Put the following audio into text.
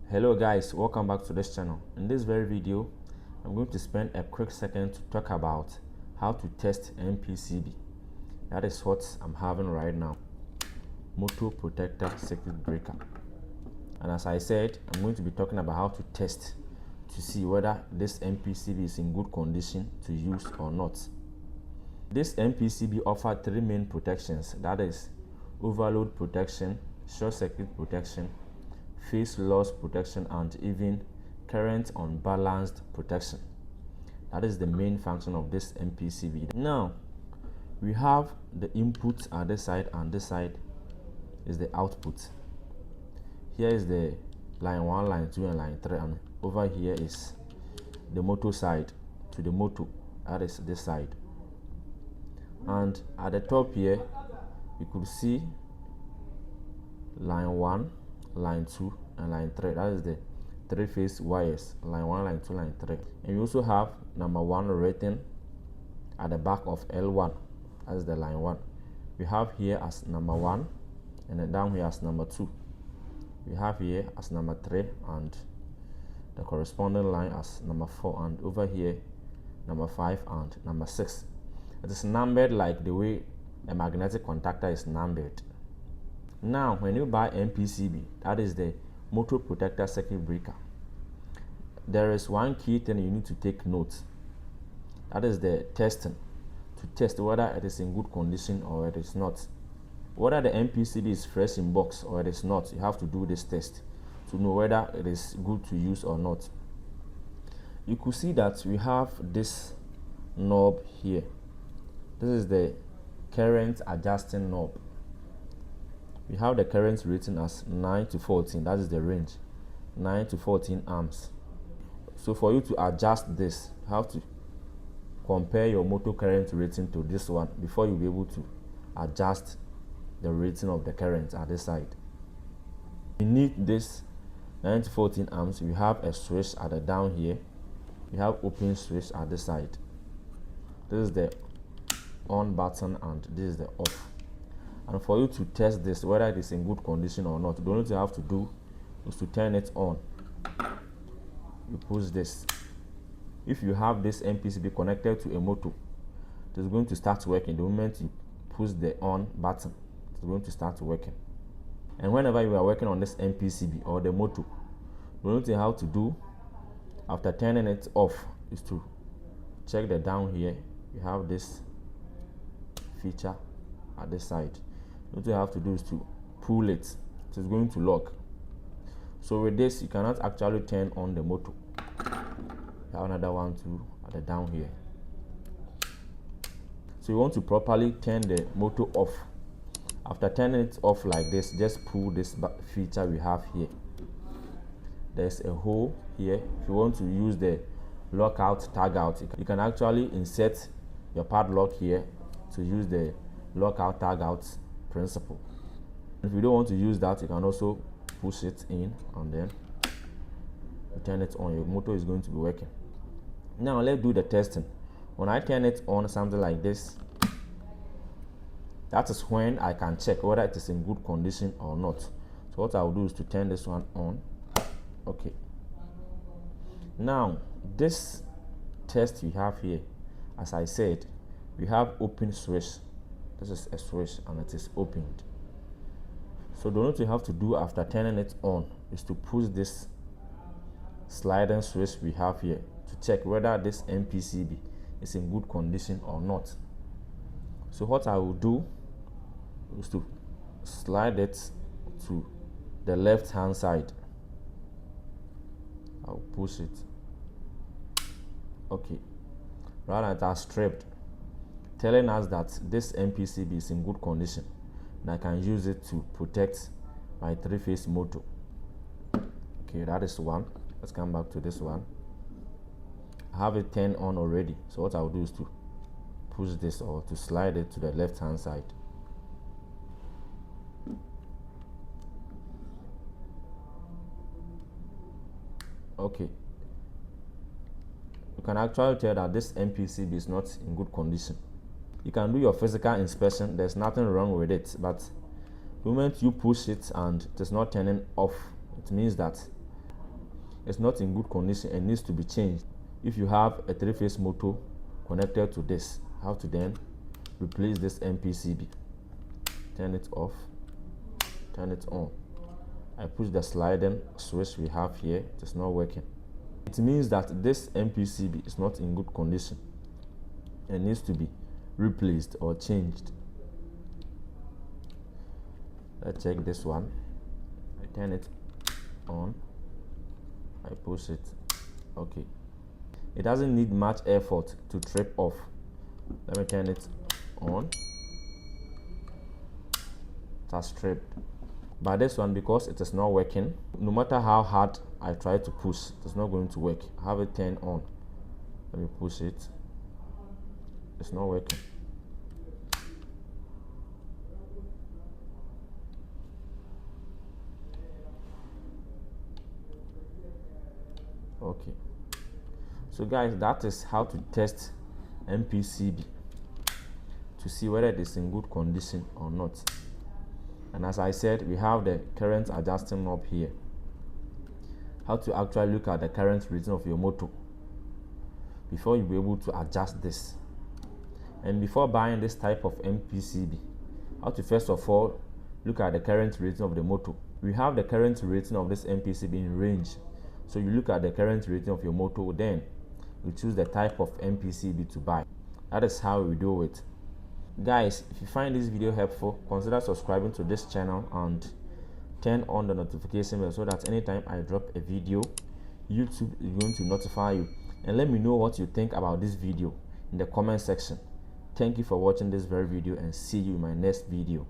Hello guys, welcome back to this channel. In this very video, I'm going to spend a quick second to talk about how to test MPCB. That is what I'm having right now, motor protector circuit breaker. And as I said, I'm going to be talking about how to test to see whether this MPCB is in good condition to use or not. This MPCB offers three main protections, that is overload protection, short circuit protection, phase loss protection, and even current unbalanced protection. That is the main function of this MPCB. Now we have the input at this side, and this side is the output. Here is the line 1, line 2, and line 3, and over here is the motor side to the motor, that is this side. And at the top here you could see line 1, line 2, and line 3. That is the three-phase wires, line 1, line 2, line 3. And you also have number 1 written at the back of L1. That is the line 1. We have here as number 1, and then down here as number 2. We have here as number 3, and the corresponding line as number 4, and over here number 5 and number 6. It is numbered like the way a magnetic contactor is numbered. Now when you buy MPCB, that is the motor protector circuit breaker, there is one key thing you need to take note. That is the testing, to test whether it is in good condition or it is not. Whether the MPCB is fresh in box or it is not, you have to do this test to know whether it is good to use or not. You could see that we have this knob here. This is the current adjusting knob. We have the current rating as 9 to 14, that is the range, 9 to 14 amps. So for you to adjust this, you have to compare your motor current rating to this one before you'll be able to adjust the rating of the current at this side. Beneath this 9 to 14 amps, we have a switch at the down here. We have open switch at this side. This is the on button and this is the off. And for you to test this whether it is in good condition or not, the only thing you have to do is to turn it on. You push this. If you have this MPCB connected to a motor, it is going to start working. The moment you push the on button, it's going to start working. And whenever you are working on this MPCB or the motor, the only thing you have to do after turning it off is to check the down here. You have this feature at this side. What you have to do is to pull it. It is going to lock. So with this, you cannot actually turn on the motor. You have another one too at the down here. So you want to properly turn the motor off. After turning it off like this, just pull this feature we have here. There's a hole here. If you want to use the lockout tag out, you can actually insert your padlock here to use the lockout tag out principle. If you don't want to use that, you can also push it in and then you turn it on. Your motor is going to be working. Now let's do the testing. When I turn it on, something like this, that is when I can check whether it is in good condition or not. So what I'll do is to turn this one on. Okay. Now this test we have here, as I said, we have open switch. This is a switch and it is opened. So the only thing you have to do after turning it on is to push this sliding switch we have here to check whether this MPCB is in good condition or not. So what I will do is to slide it to the left hand side. I'll push it. Okay. Right now it has stripped, telling us that this MPCB is in good condition and I can use it to protect my three-phase motor. Okay, that is one. Let's come back to this one. I have it turned on already, so what I'll do is to push this or to slide it to the left hand side. Okay, you can actually tell that this MPCB is not in good condition. You can do your physical inspection, there's nothing wrong with it, but the moment you push it and it is not turning off, it means that is not in good condition and needs to be changed. If you have a 3-phase motor connected to this, how to then replace this MPCB. Turn it off, turn it on. I push the sliding switch we have here, it is not working. It means that this MPCB is not in good condition and needs to be replaced or changed. Let's check this one. I turn it on, I push it. Okay, it doesn't need much effort to trip off. Let me turn it on. It has tripped. But this one, because it is not working, no matter how hard I try to push, it is not going to work. I have it turned on. Let me push it. It's not working. Okay, so guys, that is how to test MPCB to see whether it is in good condition or not. And as I said, we have the current adjusting knob here. How to actually look at the current rating of your motor before you'll be able to adjust this. And before buying this type of MPCB, how to first of all look at the current rating of the motor. We have the current rating of this MPCB in range. So you look at the current rating of your motor, then you choose the type of MPCB to buy. That is how we do it. Guys, if you find this video helpful, consider subscribing to this channel and turn on the notification bell so that anytime I drop a video, YouTube is going to notify you. And let me know what you think about this video in the comment section. Thank you for watching this very video and see you in my next video.